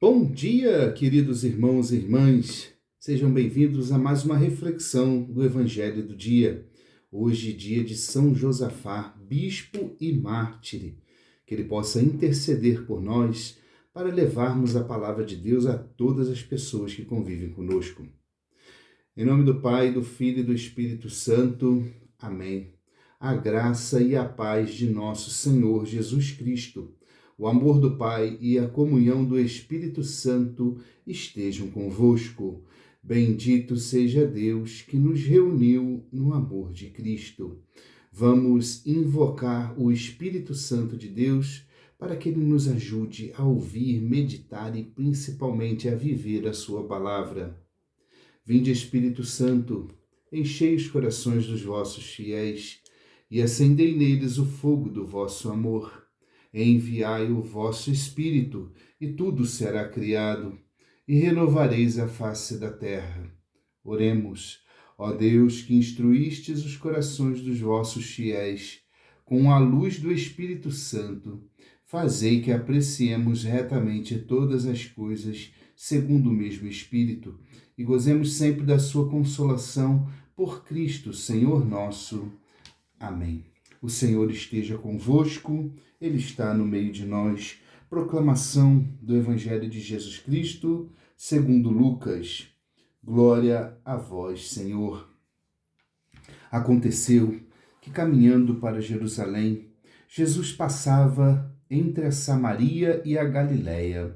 Bom dia, queridos irmãos e irmãs. Sejam bem-vindos a mais uma reflexão do Evangelho do dia. Hoje, dia de São Josafá, bispo e mártire. Que ele possa interceder por nós para levarmos a palavra de Deus a todas as pessoas que convivem conosco. Em nome do Pai, do Filho e do Espírito Santo. Amém. A graça e a paz de nosso Senhor Jesus Cristo, o amor do Pai e a comunhão do Espírito Santo estejam convosco. Bendito seja Deus que nos reuniu no amor de Cristo. Vamos invocar o Espírito Santo de Deus para que ele nos ajude a ouvir, meditar e principalmente a viver a sua palavra. Vinde, Espírito Santo, enchei os corações dos vossos fiéis e acendei neles o fogo do vosso amor. Enviai o vosso Espírito, e tudo será criado, e renovareis a face da terra. Oremos, ó Deus, que instruístes os corações dos vossos fiéis, com a luz do Espírito Santo, fazei que apreciemos retamente todas as coisas, segundo o mesmo Espírito, e gozemos sempre da sua consolação, por Cristo, Senhor nosso. Amém. O Senhor esteja convosco, Ele está no meio de nós. Proclamação do Evangelho de Jesus Cristo, segundo Lucas. Glória a vós, Senhor. Aconteceu que, caminhando para Jerusalém, Jesus passava entre a Samaria e a Galiléia.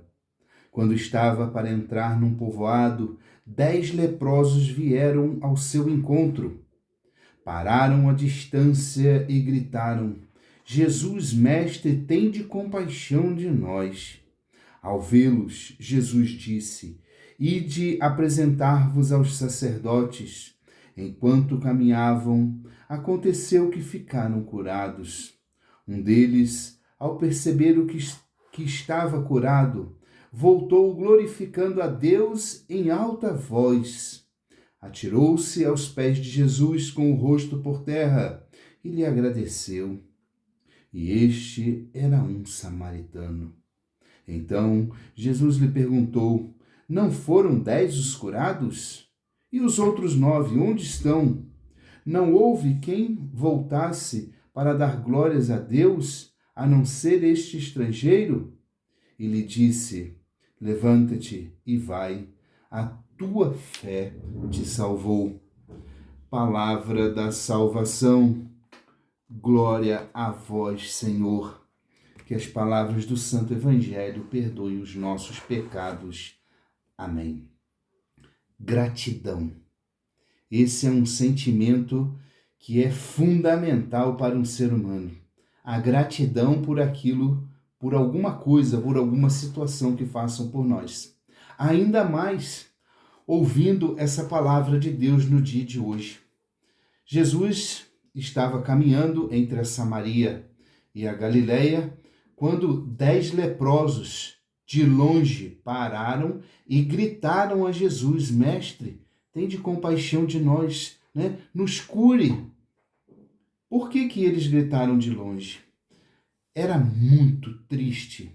Quando estava para entrar num povoado, 10 leprosos vieram ao seu encontro. Pararam à distância e gritaram: Jesus, mestre, tende compaixão de nós. Ao vê-los, Jesus disse: Ide apresentar-vos aos sacerdotes. Enquanto caminhavam, aconteceu que ficaram curados. Um deles, ao perceber que estava curado, voltou glorificando a Deus em alta voz. Atirou-se aos pés de Jesus com o rosto por terra e lhe agradeceu. E este era um samaritano. Então Jesus lhe perguntou: Não foram 10 os curados? E os outros 9, onde estão? Não houve quem voltasse para dar glórias a Deus, a não ser este estrangeiro? E lhe disse: Levanta-te e vai, a tua fé te salvou. Palavra da salvação. Glória a vós, Senhor. Que as palavras do Santo Evangelho perdoem os nossos pecados. Amém. Gratidão. Esse é um sentimento que é fundamental para um ser humano. A gratidão por aquilo, por alguma coisa, por alguma situação que façam por nós. Ainda mais ouvindo essa palavra de Deus no dia de hoje. Jesus estava caminhando entre a Samaria e a Galiléia quando 10 leprosos de longe pararam e gritaram a Jesus: Mestre, tende compaixão de nós, nos cure. Por que eles gritaram de longe? Era muito triste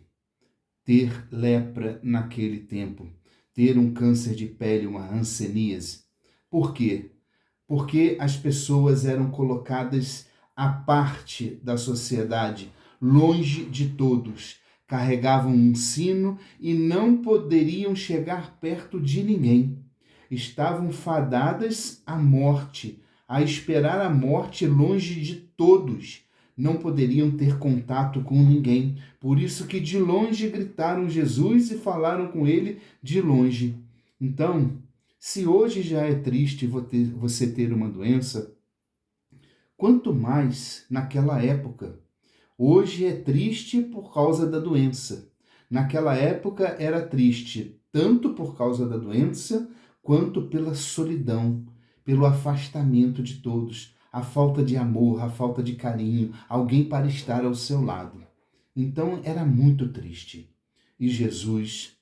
ter lepra naquele tempo, ter um câncer de pele, uma hanseníase. Por quê? Porque as pessoas eram colocadas à parte da sociedade, longe de todos, carregavam um sino e não poderiam chegar perto de ninguém. Estavam fadadas à morte, a esperar a morte longe de todos. Não poderiam ter contato com ninguém. Por isso que de longe gritaram Jesus e falaram com ele de longe. Então, se hoje já é triste você ter uma doença, quanto mais naquela época. Hoje é triste por causa da doença. Naquela época era triste tanto por causa da doença, quanto pela solidão, pelo afastamento de todos, a falta de amor, a falta de carinho, alguém para estar ao seu lado. Então era muito triste. E Jesus,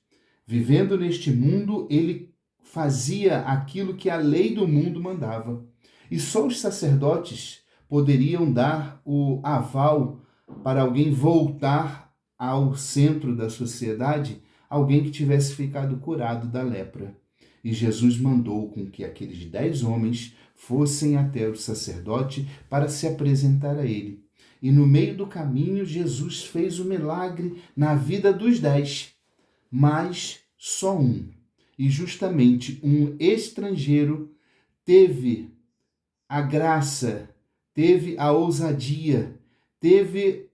vivendo neste mundo, ele fazia aquilo que a lei do mundo mandava. E só os sacerdotes poderiam dar o aval para alguém voltar ao centro da sociedade, alguém que tivesse ficado curado da lepra. E Jesus mandou com que aqueles 10 homens fossem até o sacerdote para se apresentar a ele. E no meio do caminho, Jesus fez o milagre na vida dos 10, mas só um. E justamente um estrangeiro teve a graça, teve a ousadia, teve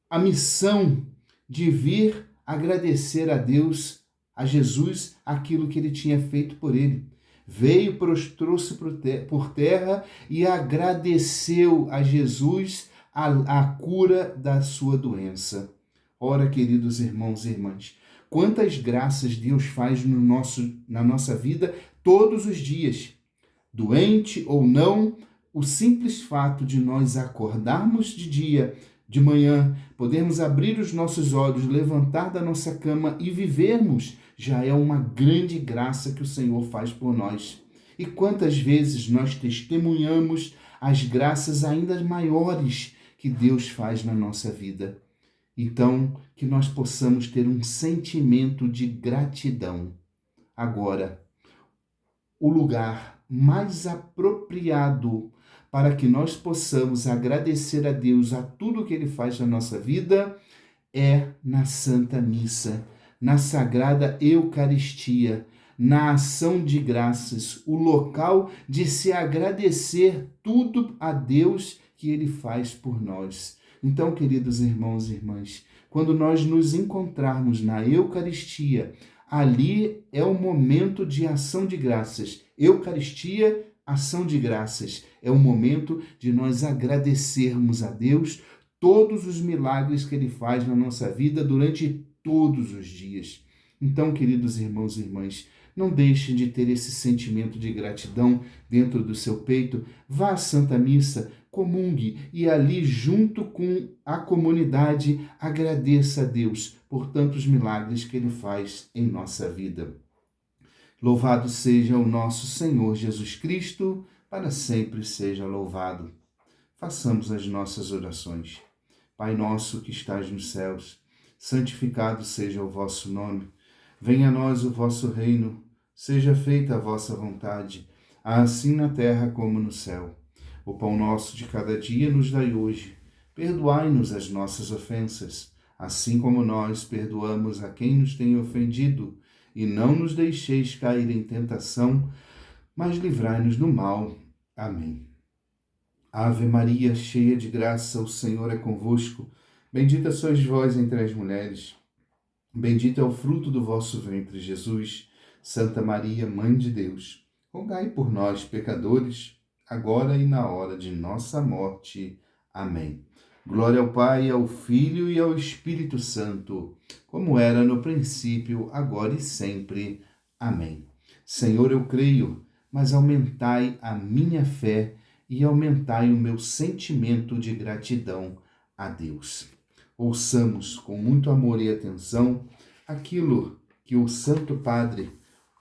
a missão de vir agradecer a Deus, a Jesus, aquilo que ele tinha feito por ele. Veio, prostrou-se por terra e agradeceu a Jesus a cura da sua doença. Ora, queridos irmãos e irmãs, quantas graças Deus faz na nossa vida todos os dias. Doente ou não, o simples fato de nós acordarmos de dia, de manhã, podermos abrir os nossos olhos, levantar da nossa cama e vivermos, já é uma grande graça que o Senhor faz por nós. E quantas vezes nós testemunhamos as graças ainda maiores que Deus faz na nossa vida. Então, que nós possamos ter um sentimento de gratidão. Agora, o lugar mais apropriado para que nós possamos agradecer a Deus a tudo que Ele faz na nossa vida é na Santa Missa, na Sagrada Eucaristia, na ação de graças, o local de se agradecer tudo a Deus que Ele faz por nós. Então, queridos irmãos e irmãs, quando nós nos encontrarmos na Eucaristia, ali é o momento de ação de graças. Eucaristia, ação de graças. É o momento de nós agradecermos a Deus todos os milagres que Ele faz na nossa vida durante todos os dias. Então, queridos irmãos e irmãs, não deixem de ter esse sentimento de gratidão dentro do seu peito. Vá à Santa Missa, comungue e ali, junto com a comunidade, agradeça a Deus por tantos milagres que Ele faz em nossa vida. Louvado seja o nosso Senhor Jesus Cristo, para sempre seja louvado. Façamos as nossas orações. Pai nosso que estás nos céus, santificado seja o vosso nome. Venha a nós o vosso reino, seja feita a vossa vontade, assim na terra como no céu. O pão nosso de cada dia nos dai hoje. Perdoai-nos as nossas ofensas, assim como nós perdoamos a quem nos tem ofendido. E não nos deixeis cair em tentação, mas livrai-nos do mal. Amém. Ave Maria, cheia de graça, o Senhor é convosco. Bendita sois vós entre as mulheres. Bendito é o fruto do vosso ventre, Jesus. Santa Maria, Mãe de Deus, rogai por nós, pecadores, agora e na hora de nossa morte. Amém. Glória ao Pai, ao Filho e ao Espírito Santo, como era no princípio, agora e sempre. Amém. Senhor, eu creio, mas aumentai a minha fé e aumentai o meu sentimento de gratidão a Deus. Ouçamos com muito amor e atenção aquilo que o Santo Padre,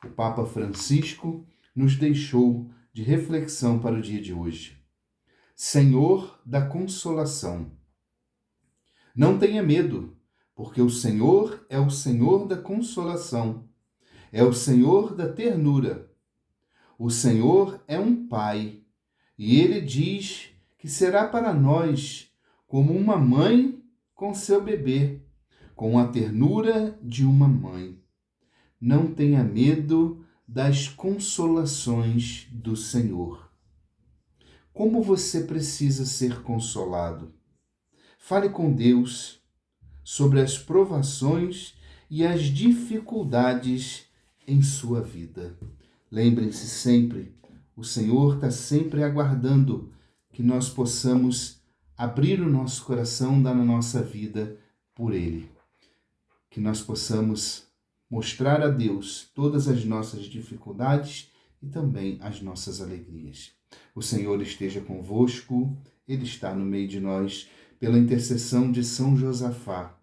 o Papa Francisco, nos deixou de reflexão para o dia de hoje. Senhor da consolação. Não tenha medo, porque o Senhor é o Senhor da consolação, é o Senhor da ternura. O Senhor é um Pai, e Ele diz que será para nós como uma mãe com seu bebê, com a ternura de uma mãe. Não tenha medo das consolações do Senhor. Como você precisa ser consolado? Fale com Deus sobre as provações e as dificuldades em sua vida. Lembrem-se sempre, o Senhor está sempre aguardando que nós possamos abrir o nosso coração da nossa vida por Ele. Que nós possamos mostrar a Deus todas as nossas dificuldades e também as nossas alegrias. O Senhor esteja convosco, Ele está no meio de nós, pela intercessão de São Josafá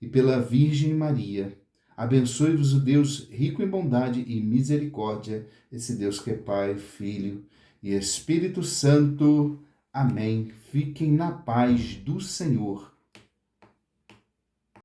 e pela Virgem Maria. Abençoe-vos o Deus rico em bondade e misericórdia, esse Deus que é Pai, Filho e Espírito Santo. Amém. Fiquem na paz do Senhor.